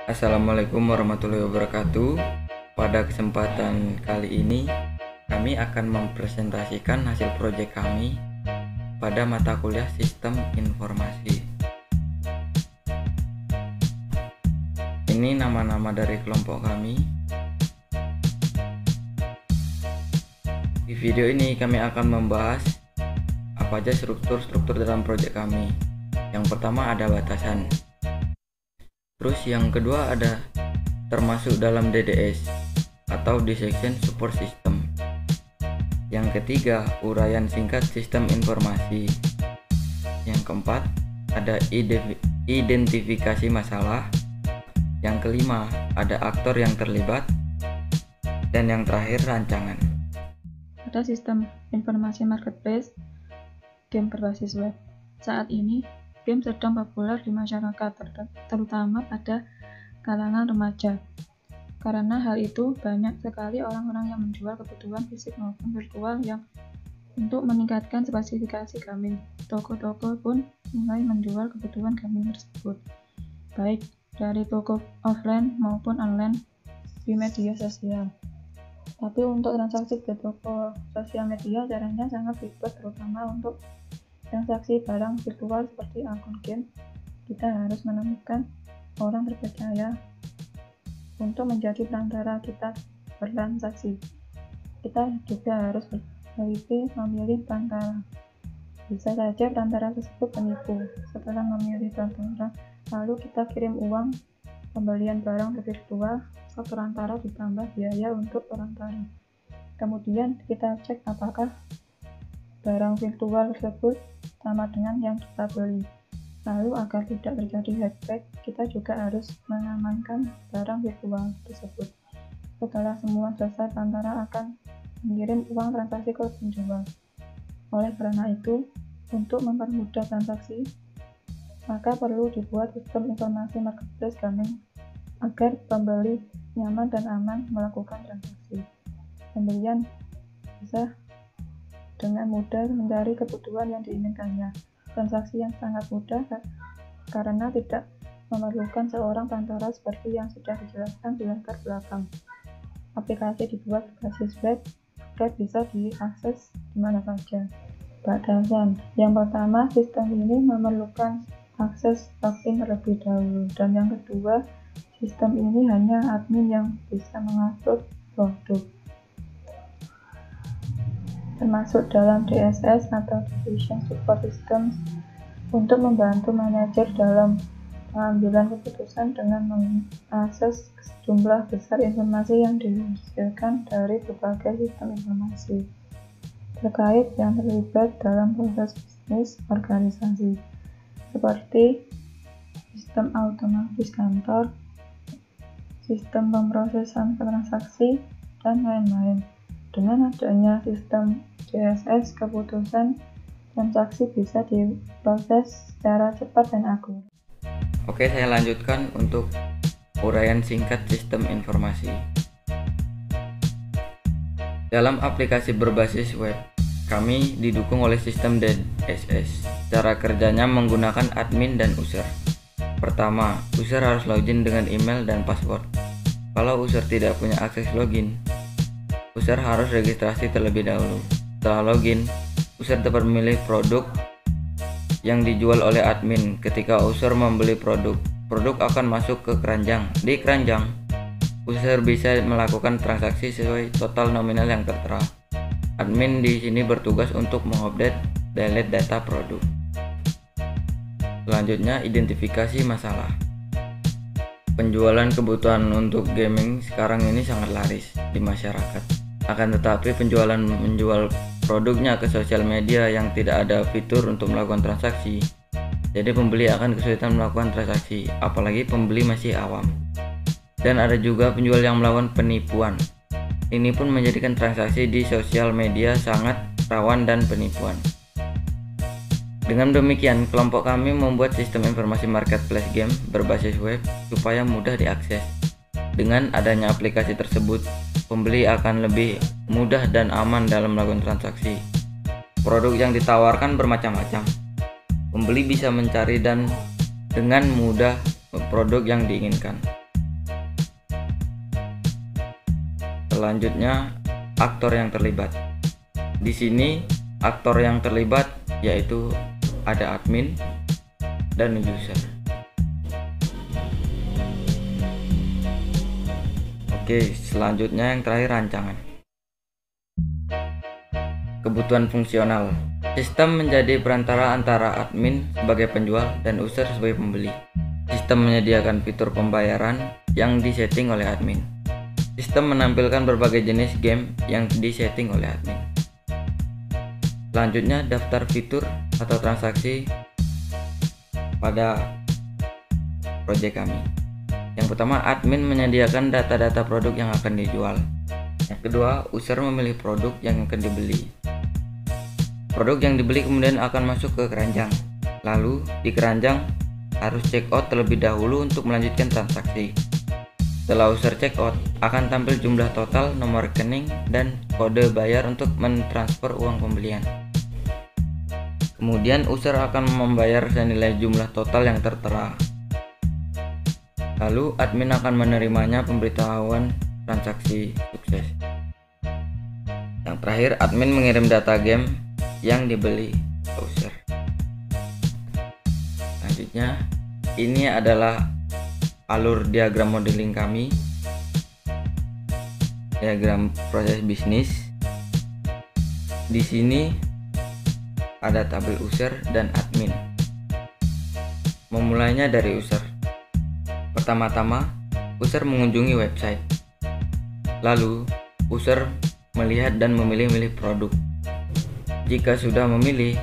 Assalamualaikum warahmatullahi wabarakatuh. Pada kesempatan kali ini kami akan mempresentasikan hasil proyek kami pada mata kuliah Sistem Informasi. Ini nama-nama dari kelompok kami. Di video ini kami akan membahas apa aja struktur dalam proyek kami. Yang pertama ada batasan. Terus yang kedua ada termasuk dalam DDS atau Dissection Support System. Yang ketiga uraian singkat sistem informasi. Yang keempat ada identifikasi masalah. Yang kelima ada aktor yang terlibat. Dan yang terakhir rancangan. Pada sistem informasi marketplace game berbasis web. Saat ini game sedang populer di masyarakat, terutama pada kalangan remaja. Karena hal itu, banyak sekali orang-orang yang menjual kebutuhan fisik maupun virtual yang untuk meningkatkan spesifikasi gaming. Toko-toko pun mulai menjual kebutuhan gaming tersebut, baik dari toko offline maupun online di media sosial. Tapi untuk transaksi ke toko sosial media caranya sangat ribet, terutama untuk transaksi barang virtual seperti akun game. Kita harus menemukan orang terpercaya untuk menjadi perantara kita bertransaksi. Kita juga harus berteliti memilih perantara. Bisa saja perantara tersebut penipu. Setelah memilih perantara, lalu kita kirim uang pembelian barang virtual ke perantara ditambah biaya untuk perantara. Kemudian kita cek apakah barang virtual tersebut sama dengan yang kita beli. Lalu agar tidak terjadi hackback, kita juga harus mengamankan barang virtual tersebut. Setelah semua selesai, perantara akan mengirim uang transaksi ke penjual. Oleh karena itu, untuk mempermudah transaksi, maka perlu dibuat sistem informasi marketplace gaming agar pembeli nyaman dan aman melakukan transaksi. Pembelian bisa dengan mudah mencari kebutuhan yang diinginkannya. Transaksi yang sangat mudah karena tidak memerlukan seorang perantara seperti yang sudah dijelaskan di latar belakang. Aplikasi dibuat berbasis web agar bisa diakses di mana saja. Batasan. Yang pertama, sistem ini memerlukan akses login terlebih dahulu, dan yang kedua, sistem ini hanya admin yang bisa mengatur produk, termasuk dalam DSS atau Dissection Support System, untuk membantu manajer dalam pengambilan keputusan dengan mengakses jumlah besar informasi yang dihasilkan dari berbagai sistem informasi terkait yang terlibat dalam proses bisnis organisasi, seperti sistem otomatis kantor, sistem pemrosesan transaksi, dan lain-lain. Dengan adanya sistem DSS, keputusan transaksi bisa diproses secara cepat dan akurat. Oke, saya lanjutkan untuk uraian singkat sistem informasi. Dalam aplikasi berbasis web, kami didukung oleh sistem DSS. Cara kerjanya menggunakan admin dan user. Pertama, user harus login dengan email dan password. Kalau user tidak punya akses login, user harus registrasi terlebih dahulu. Setelah login, user dapat memilih produk yang dijual oleh admin. Ketika user membeli produk akan masuk ke keranjang. Di keranjang, user bisa melakukan transaksi sesuai total nominal yang tertera. Admin di sini bertugas untuk mengupdate delete data produk. Selanjutnya, identifikasi masalah. Penjualan kebutuhan untuk gaming sekarang ini sangat laris di masyarakat. Akan tetapi menjual produknya ke sosial media yang tidak ada fitur untuk melakukan transaksi, jadi pembeli akan kesulitan melakukan transaksi, apalagi pembeli masih awam. Dan ada juga penjual yang melakukan penipuan. Ini pun menjadikan transaksi di sosial media sangat rawan dan penipuan. Dengan demikian, kelompok kami membuat sistem informasi marketplace game berbasis web supaya mudah diakses. Dengan adanya aplikasi tersebut, pembeli akan lebih mudah dan aman dalam melakukan transaksi. Produk yang ditawarkan bermacam-macam. Pembeli bisa mencari dan dengan mudah produk yang diinginkan. Selanjutnya, aktor yang terlibat. Di sini aktor yang terlibat yaitu ada admin dan user. Oke, selanjutnya yang terakhir rancangan. Kebutuhan fungsional. Sistem menjadi perantara antara admin sebagai penjual dan user sebagai pembeli. Sistem menyediakan fitur pembayaran yang disetting oleh admin. Sistem menampilkan berbagai jenis game yang disetting oleh admin. Selanjutnya, daftar fitur atau transaksi pada proyek kami. Yang pertama, admin menyediakan data-data produk yang akan dijual. Yang kedua, user memilih produk yang akan dibeli. Produk yang dibeli kemudian akan masuk ke keranjang. Lalu di keranjang harus check out terlebih dahulu untuk melanjutkan transaksi. Setelah user check out, akan tampil jumlah total, nomor rekening, dan kode bayar untuk mentransfer uang pembelian. Kemudian user akan membayar senilai jumlah total yang tertera. Lalu admin akan menerimanya pemberitahuan transaksi sukses. Yang terakhir, admin mengirim data game yang dibeli ke user. Selanjutnya, ini adalah alur diagram modeling kami, diagram proses bisnis. Di sini ada tabel user dan admin. Memulainya dari user. Pertama-tama, user mengunjungi website. Lalu, user melihat dan memilih-milih produk. Jika sudah memilih,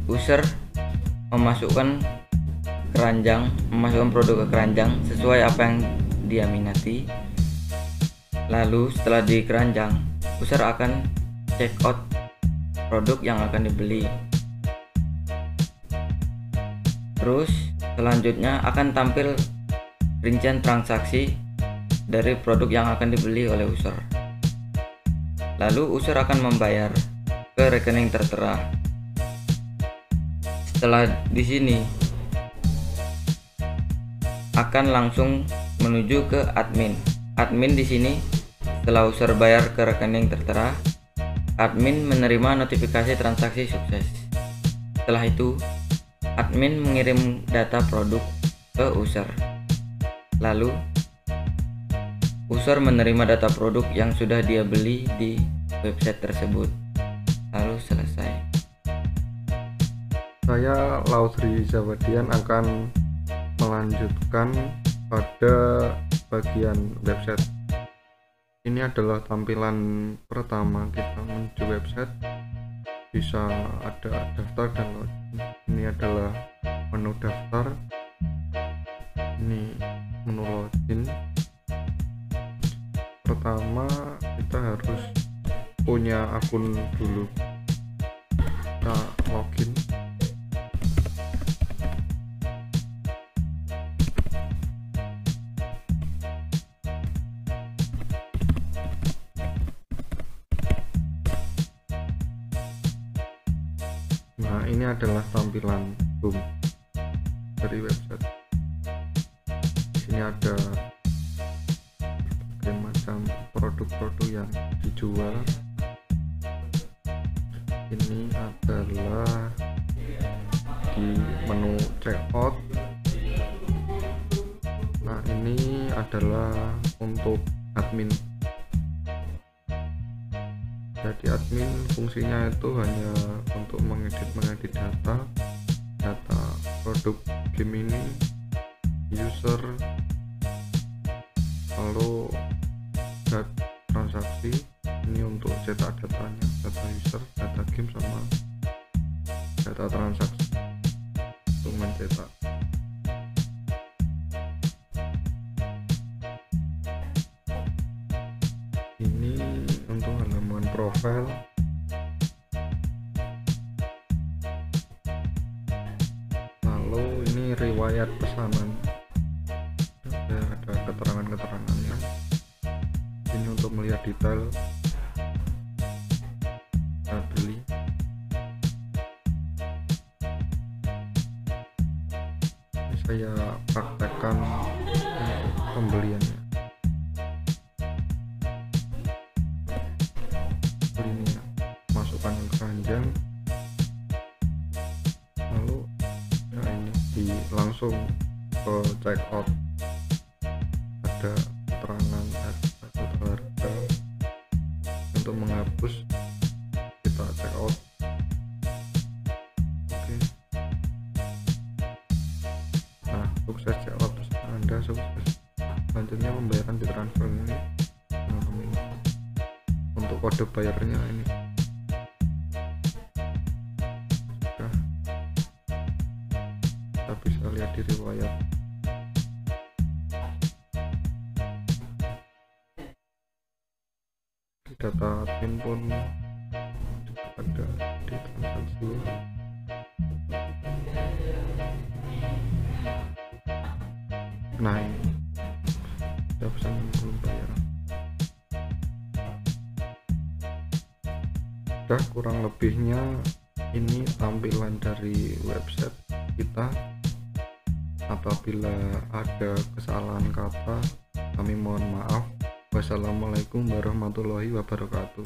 user memasukkan produk ke keranjang sesuai apa yang dia minati. Lalu setelah di keranjang, user akan check out produk yang akan dibeli. Terus selanjutnya akan tampil rincian transaksi dari produk yang akan dibeli oleh user. Lalu user akan membayar ke rekening tertera. Setelah di sini akan langsung menuju ke admin. Admin di sini setelah user bayar ke rekening tertera, admin menerima notifikasi transaksi sukses. Setelah itu, admin mengirim data produk ke user. Lalu, user menerima data produk yang sudah dia beli di website tersebut. Lalu selesai. Saya Laudri Zawadian akan melanjutkan pada bagian website. Ini adalah tampilan pertama kita menuju website. Bisa ada daftar dan login. Ini adalah menu daftar. Ini menu login. Pertama kita harus punya akun dulu. Kita login. Nah, ini adalah tampilan home dari website. Di sini ada berbagai macam produk-produk yang dijual. Ini adalah di menu checkout. Nah, ini adalah untuk admin. Jadi admin fungsinya itu hanya untuk mengedit data produk game ini, user, lalu transaksi. Ini untuk cetak datanya, data user, data game, sama data transaksi untuk mencetak. Ini untuk halaman profil. Lalu ini riwayat pesanan, ada keterangannya. Ini untuk melihat detail kita beli. Ini saya praktekkan untuk pembeliannya. check out, ada keterangan atau harga. Untuk menghapus kita check out. Oke. Nah, sukses check out, terus Anda sukses. Selanjutnya pembayaran ditransfer ini untuk kode bayarnya ini sudah kita bisa lihat di riwayat. Di data admin pun juga ada di transaksi. Nah, ini sudah pesan belum bayar. Sudah kurang lebihnya ini tampilan dari website kita. Apabila ada kesalahan kata, kami mohon maaf. Wassalamualaikum warahmatullahi wabarakatuh.